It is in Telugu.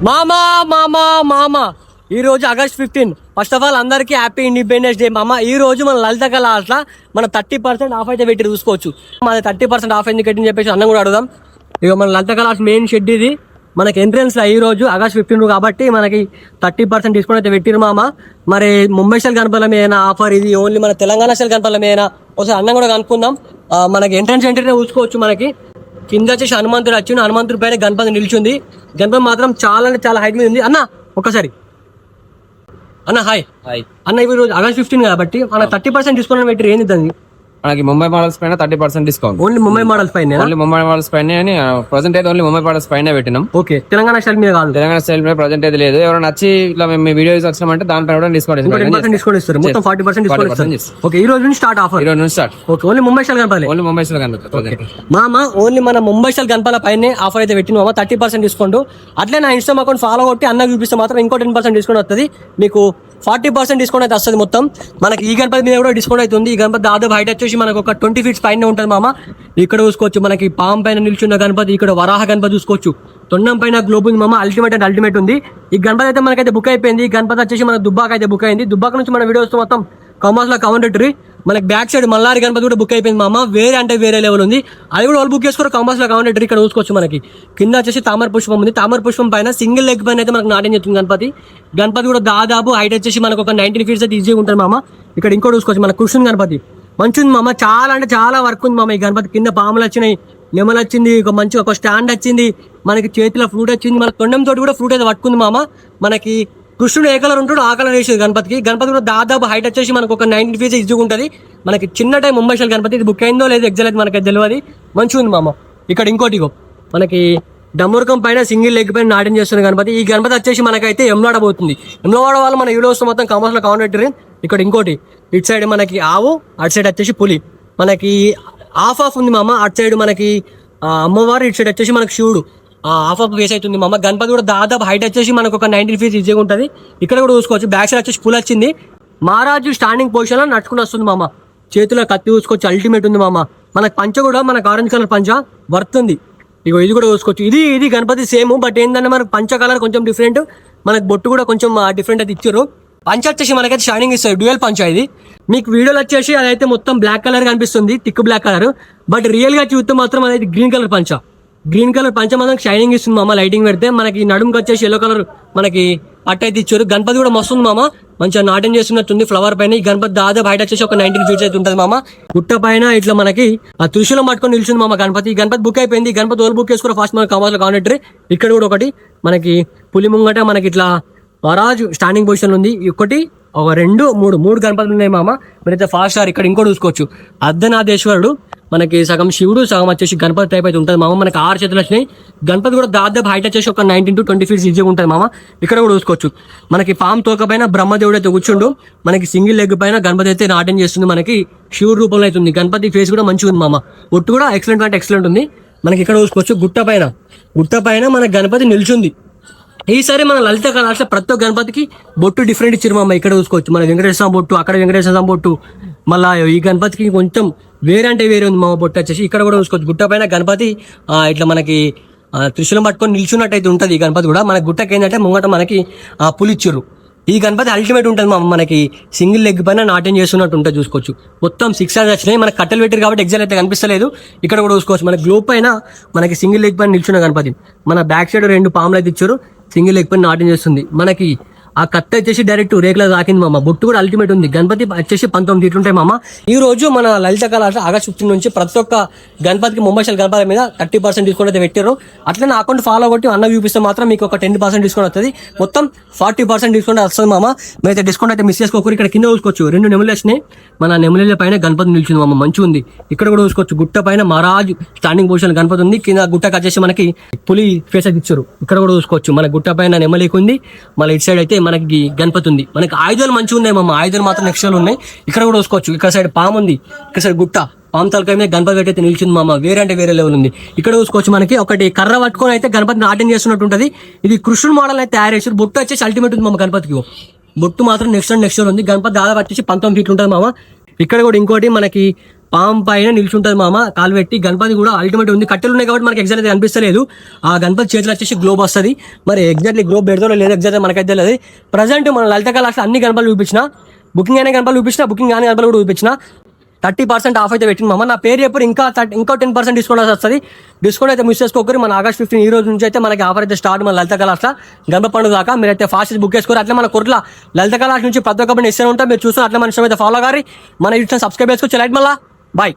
మామా మామా మామా ఈ రోజు ఆగస్ట్ 15. ఫస్ట్ ఆఫ్ ఆల్ అందరికీ హ్యాపీ ఇండిపెండెన్స్ డే మామ. ఈ రోజు మన లలిత కళాశాల మన 30% ఆఫ్ అయితే పెట్టి చూసుకోవచ్చు. మన 30% ఆఫ్ ఎందుకు పెట్టింది చెప్పేసి అన్నం కూడా అడుగుదాం. ఇక మన లలిత కళాశాల మెయిన్ షెడ్ ఇది. మనకి ఎంట్రన్స్ ఈ రోజు ఆగస్ట్ 15 కాబట్టి మనకి 30% డిస్కౌంట్ అయితే పెట్టిరు మామ. మరి ముంబై స్టైల్ గణపతుల మీద ఆఫర్ ఇది, ఓన్లీ మన తెలంగాణ స్టైల్ గణపతుల మీద ఒకసారి అన్నం కూడా కనుక్కుందాం. మనకి ఎంట్రన్స్ ఎంట్రీ చూసుకోవచ్చు. మనకి కింద వచ్చేసి హనుమంతుడు వచ్చింది, హనుమంతుడి పైన గణపతి నిలిచింది. గణపతి మాత్రం చాలా అంటే చాలా హైట్ మీద ఉంది. అన్న ఒక్కసారి అన్న హాయ్ అన్న, ఇప్పుడు రోజు ఆగస్ట్ 15 కాబట్టి మన 30% డిస్కౌంట్ పెట్టి ఏంది దాన్ని? మనకి ముంబై మోడల్స్ పైన 30% డిస్కౌంట్. ఓన్లీ ముంబై మోడల్స్ పైన, ఓన్లీ ముంబై మోడల్స్ పైన ప్రెసెంట్ అయితే ఓన్లీ ముంబై మోడల్స్ పైన పెట్టినాం. ఓకే, తెలంగాణ స్టైల్ మీద కాదు. తెలంగాణ స్టైల్ మీద ప్రెసెంట్ అయితే లేదు. ఎవరైనా నచ్చి ఇట్లా మేము వీడియోస్ వచ్చినామంటే దానిపైన కూడా డిస్కౌంట్ ఇస్తారు. మొత్తం 40% డిస్కౌంట్ ఇస్తారు. ఓకే, ఈ రోజు నుంచి స్టార్ట్ ఆఫర్. ఈ రోజు నుంచి start. Okay, only Mumbai style Ganapati. Only Mumbai style Ganapati మామ. ఓన్లీ మన ముంబై స్టైల్ గణపతుల పైన ఆఫర్ అయితే పెట్టిన మామ, 30% డిస్కౌంట్. అట్లే నా ఇన్స్టాగ్రామ్ అకౌంట్ ఫాలో కొట్టి అన్న చూపిస్తే మాత్రం ఇంకో 10% డిస్కౌంట్ వస్తుంది. మీకు 40% డిస్కౌంట్ అయితే వస్తుంది. మొత్తం మనకి ఈ గణపతి మీద కూడా డిస్కౌంట్ అవుతుంది. ఈ గణపతి దాదాపు హైట్ వచ్చేసి మనకు ఒక 20 feet పైన ఉంటుంది మామ. ఇక్కడ చూసుకోవచ్చు మనకి పాము పైన నిల్చున్న గణపతి, ఇక్కడ వరాహ గణపతి చూసుకోవచ్చు. తొండం పైన గ్లోబ్ ఉంది మామ. అల్టిమేట్ అంటే అల్టిమేట్ ఉంది. ఈ గణపతి అయితే మనకైతే బుక్ అయిపోయింది. ఈ గణపతి వచ్చేసి మన దుబ్బాక అయితే బుక్ అయింది. దుబ్బాక నుంచి మన వీడియోస్ మొత్తం కామర్స్ లో కౌంటరీ. మనకి బ్యాక్ సైడ్ మల్లారి గణపతి కూడా బుక్ అయిపోయింది మామ. వేరే అంటే వేరే లెవెల్ ఉంది. అది కూడా వాళ్ళు బుక్ చేసుకోరు కామర్స్ లో కౌంటరీ. ఇక్కడ చూసుకోవచ్చు మనకి కింద వచ్చేసి తామర పుష్పం ఉంది. తామర పుష్పం పైన సింగిల్ లెగ్ పైన అయితే మనకు నాట్యం చేస్తుంది గణపతి. గణపతి కూడా దాదాపు హైట్ వచ్చేసి మనకు ఒక 19 feet అయితే ఈజీగా ఉంటుంది మామ. ఇక్కడ ఇంకోటి చూసుకోవచ్చు మన కృష్ణ గణపతి మంచి ఉంది మామ. చాలా అంటే చాలా వర్క్ ఉంది మామ. ఈ గణపతి కింద పాములు వచ్చినాయి, నెమలు వచ్చింది, ఒక మంచి ఒక స్టాండ్ వచ్చింది, మనకి చేతిలో ఫ్రూట్ వచ్చింది, మన తొండం తోటి కూడా ఫ్రూట్ అయితే పట్టుకుంది మామ. మనకి కృష్ణుడు ఏ కలర్ ఉంటాడు ఆ కలర్ వేసేది గణపతికి. గణపతి కూడా దాదాపు హైట్ వచ్చేసి మనకు ఒక 19 feet ఈజీగా ఉంటుంది. మనకి చిన్న టైం ముంబై స్టైల్ గణపతి. ఇది బుక్ అయిందో లేదు ఎగ్జాక్ట్ మనకి తెలియదు. మంచిగా ఉంది మామ. ఇక్కడ ఇంకోటిగో మనకి డమ్మూరకం పైన సింగిల్ లెగ్ పైన నాట్యం చేస్తున్న గణపతి. ఈ గణపతి వచ్చేసి మనకైతే ఎమ్లాడ పోతుంది. ఎమ్లవాడ వాళ్ళు మన వీడియోస్ మొత్తం కామర్స్ లో కౌంటరీ. ఇక్కడ ఇంకోటి ఇటు సైడ్ మనకి ఆవు, అటు సైడ్ వచ్చేసి పులి. మనకి ఆఫ్ ఉంది మామ. అటు సైడ్ మనకి అమ్మవారు, ఇటు సైడ్ వచ్చేసి మనకి శివుడు. ఆఫ్ వేస్ అవుతుంది మామ. గణపతి కూడా దాదాపు హైట్ వచ్చేసి మనకు ఒక 19 feet ఈజీగా ఉంటుంది. ఇక్కడ కూడా చూసుకోవచ్చు. బ్యాక్ సైడ్ వచ్చేసి పులి వచ్చింది. మహారాజు స్టాండింగ్ పొజిషన్ లో నడుచుకుని వస్తుంది మామ. చేతిలో కత్తి చూసుకోవచ్చు. అల్టిమేట్ ఉంది మామ. మనకి పంచ కూడా మనకు ఆరెంజ్ కలర్ పంచ వర్తుంది. ఇగో ఇది కూడా చూసుకోవచ్చు. ఇది గణపతి సేమ్, బట్ ఏంటంటే మనకు పంచ కలర్ కొంచెం డిఫరెంట్. మనకు బొట్టు కూడా కొంచెం డిఫరెంట్ అయితే ఇచ్చారు. పంచ వచ్చేసి మనకైతే షైనింగ్ ఇస్తుంది. డ్యూయల్ పంచ ఇది. మీకు వీడియోలో వచ్చేసి అదైతే మొత్తం బ్లాక్ కలర్ కనిపిస్తుంది, thick black colour. But real గా చూస్తే మాత్రం అదైతే గ్రీన్ కలర్ పంచ. గ్రీన్ కలర్ పంచ మాత్రం షైనింగ్ ఇస్తుంది మామ. లైటింగ్ పెడితే మనకి నడుముకి వచ్చేసి ఎల్లో కలర్ మనకి పట్టు అయితే ఇచ్చారు. గణపతి కూడా మస్తుంది మామ. మంచిగా నాట్యం చేస్తున్నట్టుంది ఫ్లవర్ పైన. ఈ గణపతి దాదాపు హైట్ వచ్చేసి ఒక 19 feet అయితే ఉంటుంది మామ. గుట్ట పైన ఇట్లా మనకి ఆ త్రిశూలం పట్టుకొని నిల్చుంది మామ గణపతి. ఈ గణపతి బుక్ అయిపోయింది. ఈ గణపతి ఓల్ బుక్ చేసుకుని ఫస్ట్ మన కామర్స్ లో కౌంటరీ. ఇక్కడ కూడా ఒకటి మనకి పులి ముంగట మనకి ఇట్లా వరాజు స్టాండింగ్ పొజిషన్ ఉంది. ఒకటి ఒక 2 3 గణపతులు ఉన్నాయి మామ. మీరైతే ఫాస్ట్ స్టార్. ఇక్కడ ఇంకోటి చూసుకోవచ్చు. అర్ధనాథేశ్వరుడు మనకి సగం శివుడు సగం వచ్చేసి గణపతి టైప్ అయితే ఉంటుంది మామ. మనకి 6 చేతులు వచ్చినాయి. గణపతి కూడా దాదాపు హైట్ వచ్చేసి ఒక 19 to 20 feet ఈజీగా ఉంటుంది మామ. ఇక్కడ కూడా చూసుకోవచ్చు. మనకి పాము తోక పైన బ్రహ్మదేవుడు అయితే కూర్చుండు. మనకి సింగిల్ లెగ్ పైన గణపతి అయితే నాట్యం చేస్తుంది. మనకి శివుడు రూపంలో అవుతుంది. గణపతి ఫేస్ కూడా మంచిగా ఉంది మామ. ఒట్టు కూడా ఎక్సలెంట్ అంటే ఎక్సలెంట్ ఉంది. మనకి ఇక్కడ చూసుకోవచ్చు. గుట్ట పైన మన గణపతి నిల్చుంది. ఈసారి మన లలిత కళాశాల ప్రతి ఒక్క గణపతికి బొట్టు డిఫరెంట్ ఇచ్చారు మామ. ఇక్కడ చూసుకోవచ్చు. మన వెంకటేశ్వర స్వామి బొట్టు, అక్కడ వెంకటేశ్వర స్వామి బొట్టు. మళ్ళీ ఈ గణపతికి కొంచెం వేరే అంటే వేరే ఉంది మామ బొట్టు వచ్చేసి. ఇక్కడ కూడా చూసుకోవచ్చు. గుట్ట పైన గణపతి ఇట్లా మనకి త్రిశూలం పట్టుకొని నిల్చున్నట్టు అయితే ఉంటుంది. ఈ గణపతి కూడా మనకి గుట్టకి ఏంటంటే ముంగట మనకి పులిచ్చిర్రు. ఈ గణపతి అల్టిమేట్ ఉంటుంది మామ. మనకి సింగిల్ లెగ్ పైన నాట్యం చేస్తున్నట్టు ఉంటుంది. చూసుకోవచ్చు. మొత్తం 6 hours వచ్చినాయి. మనకి కట్టెలు పెట్టారు కాబట్టి ఎగ్జాక్ట్ అయితే కనిపిస్తలేదు. ఇక్కడ కూడా చూసుకోవచ్చు. మన గ్లోబ్ పైన మనకి సింగిల్ లెగ్ పైన నిల్చున్న గణపతి. మన బ్యాక్ సైడ్ 2 పాములు అయితే ఇచ్చారు. సింగిల్ లెగ్ పైన నాట్యం చేస్తుంది. మనకి ఆ కత్తి వచ్చేసి డైరెక్ట్ రేకులో తాకింది మామ. బొట్టు కూడా అల్టిమేట్ ఉంది. గణపతి వచ్చేసి 19 feet ఉంటాయి మామ. ఈ రోజు మన లలిత కళాశాల ఆగస్ట్ 15 నుంచి ప్రతి ఒక్క గణపతికి ముంబై స్టైల్ గణపతి మీద 30% డిస్కౌంట్ అయితే పెట్టారు. అట్లనే అకౌంట్ ఫాలో కొట్టి అన్న చూపిస్తే మాత్రం మీకు ఒక 10% డిస్కౌంట్ వస్తుంది. మొత్తం 40% డిస్కౌంట్ వస్తుంది మామ. మీరైతే డిస్కౌంట్ అయితే మిస్ చేసుకోకూడదు. ఇక్కడ కింద చూసుకోవచ్చు. 2 నెమలు వచ్చినాయి. మన నెమల పైన గణపతి నిలిచింది మామ. మంచిగా ఉంది. ఇక్కడ కూడా చూసుకోవచ్చు. గుట్ట పైన మహారాజు స్టాండింగ్ పొజిషన్ గణపతి ఉంది. కింద గుట్టకు వచ్చేసి మనకి పులి ఫేస్ అయితే ఇచ్చారు. ఇక్కడ కూడా చూసుకోవచ్చు. మన గుట్ట పైన నెమలికి ఉంది. మళ్ళీ ఇటు సైడ్ అయితే మనకి గణపతి ఉంది. మనకి ఆయుధాలు మంచిగా ఉన్నాయి మామ. ఆయుధాలు మాత్రం నెక్స్ట్ ఉన్నాయి. ఇక్కడ కూడా చూసుకోవచ్చు. ఇక్కడ సైడ్ పాము ఉంది. ఇక్కడ సైడ్ గుట్ట పాము తలకాయ మీద గణపతి అయితే నిలిచింది మామ. వేరే అంటే వేరే లెవెల్ ఉంది. ఇక్కడ చూసుకోవచ్చు. మనకి ఒకటి కర్ర పట్టుకొని అయితే గణపతి నాట్యం చేస్తున్నట్టు ఉంటుంది. ఇది కృష్ణుడు మోడల్ అయితే తయారు చేశారు. బొట్టు వచ్చేసి అల్టిమేట్ ఉంది మామ గణపతికి. బొట్టు మాత్రం నెక్స్ట్ ఉంది. గణపతి దాదాపు వచ్చేసి 19 feet ఉంటుంది మామ. ఇక్కడ కూడా ఇంకోటి మనకి పాము పైన నిల్చుంటది మామ, కాలు పెట్టి. గణపతి కూడా అల్టిమేట్ ఉంది. కట్టెలు ఉన్నాయి కాబట్టి మనకి ఎగ్జాక్ట్ అయితే కనిపిస్తలేదు. ఆ గణపతి చేతిలో వచ్చేసి గ్లోబ్ వస్తుంది. మరి ఎగ్జాక్ట్లీ గ్లోబ్ పెడతారో లేదు ఎగ్జాక్ట్ మనకైతే తెలియదు. ప్రజెంట్ మన లలిత కళాశాల అన్ని గణపతులు చూపించిన, బుకింగ్ అయిన గణపతులు చూపించిన, బుకింగ్ కాని గణపతులు కూడా చూపించిన. 30% ఆఫ్ అయితే పెట్టింది మామ. నా పేరు చెప్పారు, ఇంకా 10% డిస్కౌంట్ వస్తుంది. డిస్కౌంట్ అయితే మిస్ చేసుకోకరి. మన ఆగస్ట్ 15 ఈ రోజు నుంచి అయితే మనకి ఆఫర్ అయితే స్టార్ట్. మన లలిత కళాశాల గణపతి పండుగ దాకా మీరైతే ఫాస్ట్ బుక్ చేసుకోరు. అట్లా మన కొట్ల లలిత కళాశాల నుంచి ప్రతి ఒక్కరిని ఇస్తూనే ఉంటాం. మీరు చూసిన అట్లా మన ఇష్టం అయితే ఫాలో గారి మన యూట్యూబ్ సబ్స్క్రైబ్ చేసుకోవచ్చు. లైట్ మళ్ళా బాయ్.